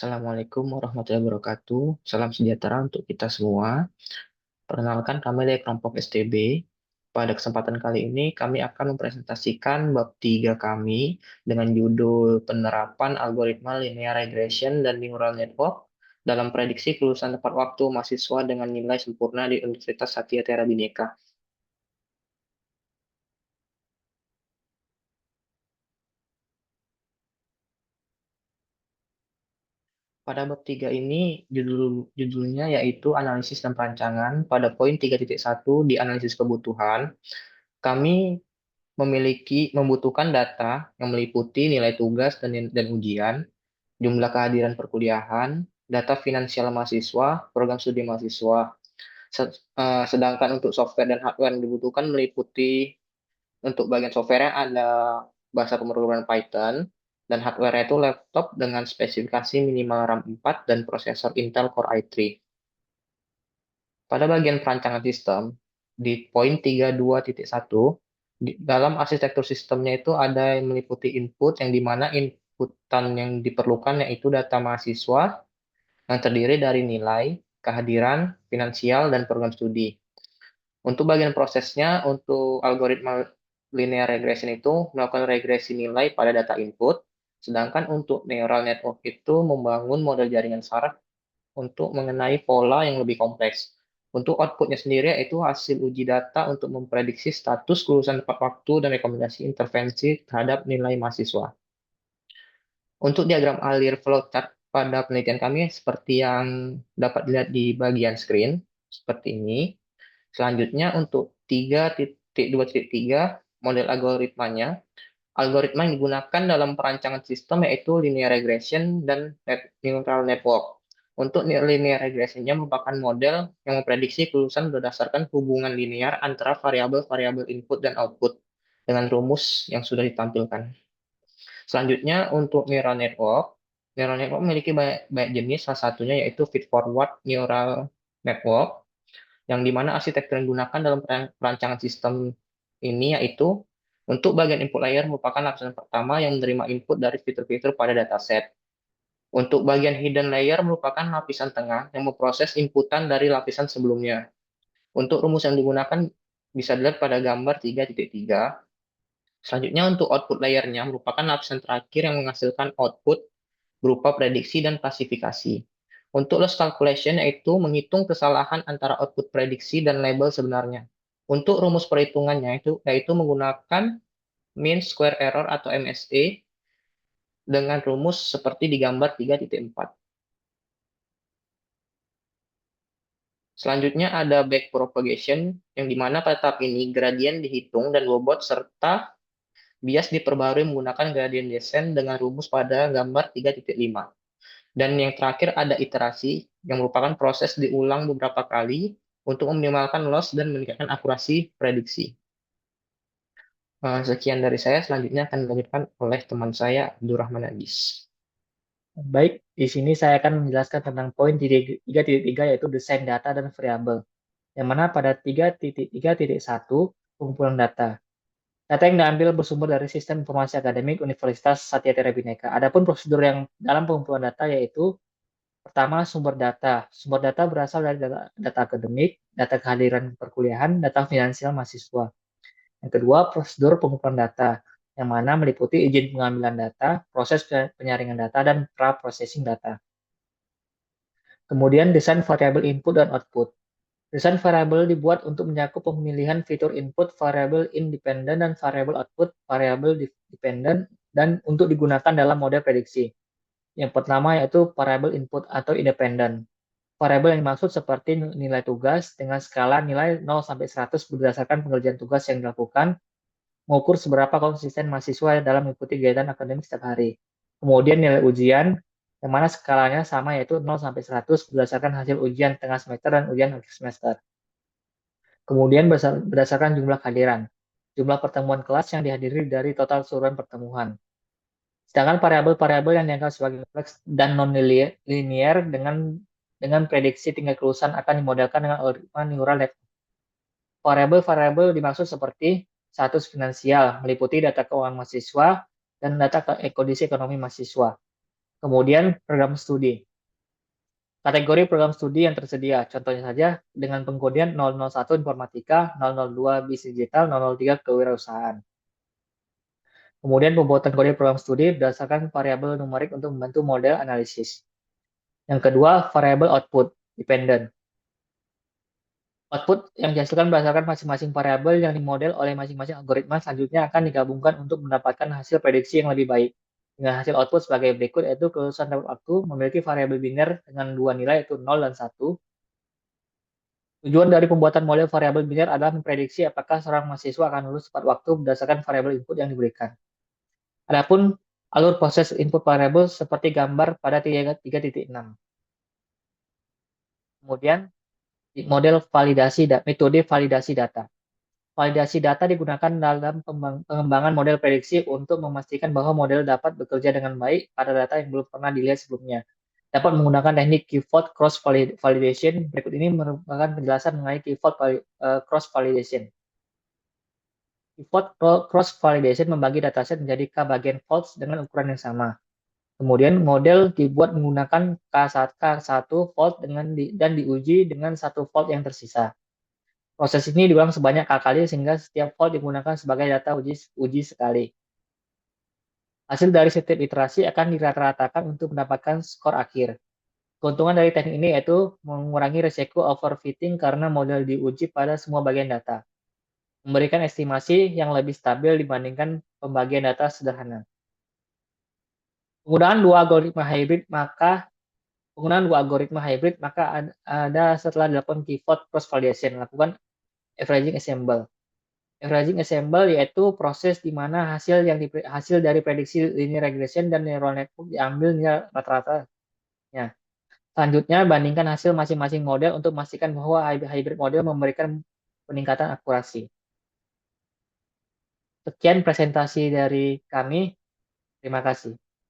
Assalamualaikum warahmatullahi wabarakatuh. Salam sejahtera untuk kita semua. Perkenalkan kami dari kelompok STB. Pada kesempatan kali ini kami akan mempresentasikan bab 3 kami dengan judul penerapan algoritma linear regression dan neural network dalam prediksi kelulusan tepat waktu mahasiswa dengan nilai sempurna di Universitas Satya Tiara Bhinneka. Pada bab 3 ini judulnya yaitu analisis dan perancangan. Pada poin 3.1 di analisis kebutuhan, kami membutuhkan data yang meliputi nilai tugas dan ujian, jumlah kehadiran perkuliahan, data finansial mahasiswa, program studi mahasiswa. Sedangkan untuk software dan hardware yang dibutuhkan meliputi untuk bagian software ada bahasa pemrograman Python, dan hardware itu laptop dengan spesifikasi minimal RAM 4 dan prosesor Intel Core i3. Pada bagian perancangan sistem, di poin 32.1, dalam arsitektur sistemnya itu ada yang meliputi input, yang dimana inputan yang diperlukan yaitu data mahasiswa yang terdiri dari nilai, kehadiran, finansial, dan program studi. Untuk bagian prosesnya, untuk algoritma linear regression itu melakukan regresi nilai pada data input, sedangkan untuk neural network itu membangun model jaringan saraf untuk mengenai pola yang lebih kompleks. Untuk outputnya sendiri yaitu hasil uji data untuk memprediksi status kelulusan tepat waktu dan rekomendasi intervensi terhadap nilai mahasiswa. Untuk diagram alir flowchart pada penelitian kami seperti yang dapat dilihat di bagian screen, seperti ini. Selanjutnya untuk 3.2.3 model algoritmanya, algoritma yang digunakan dalam perancangan sistem yaitu linear regression dan neural network. Untuk linear regressionnya merupakan model yang memprediksi kelulusan berdasarkan hubungan linear antara variabel-variabel input dan output dengan rumus yang sudah ditampilkan. Selanjutnya untuk neural network memiliki banyak jenis, salah satunya yaitu feed-forward neural network, yang dimana arsitektur yang digunakan dalam perancangan sistem ini yaitu untuk bagian input layer merupakan lapisan pertama yang menerima input dari fitur-fitur pada dataset. Untuk bagian hidden layer merupakan lapisan tengah yang memproses inputan dari lapisan sebelumnya. Untuk rumus yang digunakan bisa dilihat pada gambar 3.3. Selanjutnya untuk output layernya merupakan lapisan terakhir yang menghasilkan output berupa prediksi dan klasifikasi. Untuk loss calculation yaitu menghitung kesalahan antara output prediksi dan label sebenarnya. Untuk rumus perhitungannya yaitu menggunakan mean square error atau MSE dengan rumus seperti di gambar 3.4. Selanjutnya ada backpropagation, yang dimana pada tahap ini gradien dihitung dan bobot serta bias diperbarui menggunakan gradient descent dengan rumus pada gambar 3.5. Dan yang terakhir ada iterasi, yang merupakan proses diulang beberapa kali untuk meminimalkan loss dan meningkatkan akurasi prediksi. Sekian dari saya, selanjutnya akan dilanjutkan oleh teman saya, Abdurrahman Agis. Baik, di sini saya akan menjelaskan tentang poin 3.3 yaitu desain data dan variabel. Yang mana pada 3.3.1 pengumpulan data. Data yang diambil bersumber dari Sistem Informasi Akademik Universitas Satya Tiara Bhinneka. Adapun prosedur yang dalam pengumpulan data yaitu pertama sumber data. Sumber data berasal dari data akademik, data kehadiran perkuliahan, data finansial mahasiswa. Yang kedua, prosedur pengumpulan data, yang mana meliputi izin pengambilan data, proses penyaringan data, dan pra-processing data. Kemudian, desain variabel input dan output. Desain variabel dibuat untuk mencakup pemilihan fitur input variabel independen dan variabel output variabel dependen dan untuk digunakan dalam model prediksi. Yang pertama yaitu variabel input atau independen. Variabel yang dimaksud seperti nilai tugas dengan skala nilai 0 sampai 100 berdasarkan pengerjaan tugas yang dilakukan, mengukur seberapa konsisten mahasiswa dalam mengikuti kegiatan akademik setiap hari. Kemudian nilai ujian, yang mana skalanya sama yaitu 0 sampai 100 berdasarkan hasil ujian tengah semester dan ujian akhir semester. Kemudian berdasarkan jumlah kehadiran, jumlah pertemuan kelas yang dihadiri dari total keseluruhan pertemuan. Sedangkan variabel-variabel yang dianggap sebagai kompleks dan non-linear dengan prediksi tingkat kelulusan akan dimodelkan dengan algoritma neural network. Variabel-variabel dimaksud seperti status finansial, meliputi data keuangan mahasiswa dan data kondisi ekonomi mahasiswa. Kemudian program studi. Kategori program studi yang tersedia, contohnya saja dengan pengkodean 001 informatika, 002 bisnis digital, 003 kewirausahaan. Kemudian pembuatan kode program studi berdasarkan variabel numerik untuk membantu model analisis. Yang kedua, variabel output, dependent. Output yang dihasilkan berdasarkan masing-masing variabel yang dimodel oleh masing-masing algoritma selanjutnya akan digabungkan untuk mendapatkan hasil prediksi yang lebih baik. Dengan hasil output sebagai berikut, yaitu kelulusan tepat waktu memiliki variabel biner dengan dua nilai, yaitu 0 dan 1. Tujuan dari pembuatan model variabel biner adalah memprediksi apakah seorang mahasiswa akan lulus tepat waktu berdasarkan variabel input yang diberikan. Adapun alur proses input variabel seperti gambar pada 3.6. Kemudian metode validasi data. Validasi data digunakan dalam pengembangan model prediksi untuk memastikan bahwa model dapat bekerja dengan baik pada data yang belum pernah dilihat sebelumnya. Dapat menggunakan teknik keyword cross validation. Berikut ini merupakan penjelasan mengenai keyword cross validation. Keyword cross validation membagi dataset menjadi K bagian faults dengan ukuran yang sama. Kemudian model dibuat menggunakan K1 fault dan diuji dengan satu fault yang tersisa. Proses ini diulang sebanyak K kali sehingga setiap fault digunakan sebagai data uji sekali. Hasil dari setiap iterasi akan dirata-ratakan untuk mendapatkan skor akhir. Keuntungan dari teknik ini yaitu mengurangi risiko overfitting karena model diuji pada semua bagian data. Memberikan estimasi yang lebih stabil dibandingkan pembagian data sederhana. Penggunaan dua algoritma hybrid maka ada setelah dilakukan keyword cross validation, lakukan averaging ensemble. Averaging ensemble yaitu proses di mana hasil dari prediksi linear regression dan neural network diambil nilai rata-ratanya. Selanjutnya, bandingkan hasil masing-masing model untuk memastikan bahwa hybrid model memberikan peningkatan akurasi. Sekian presentasi dari kami. Terima kasih.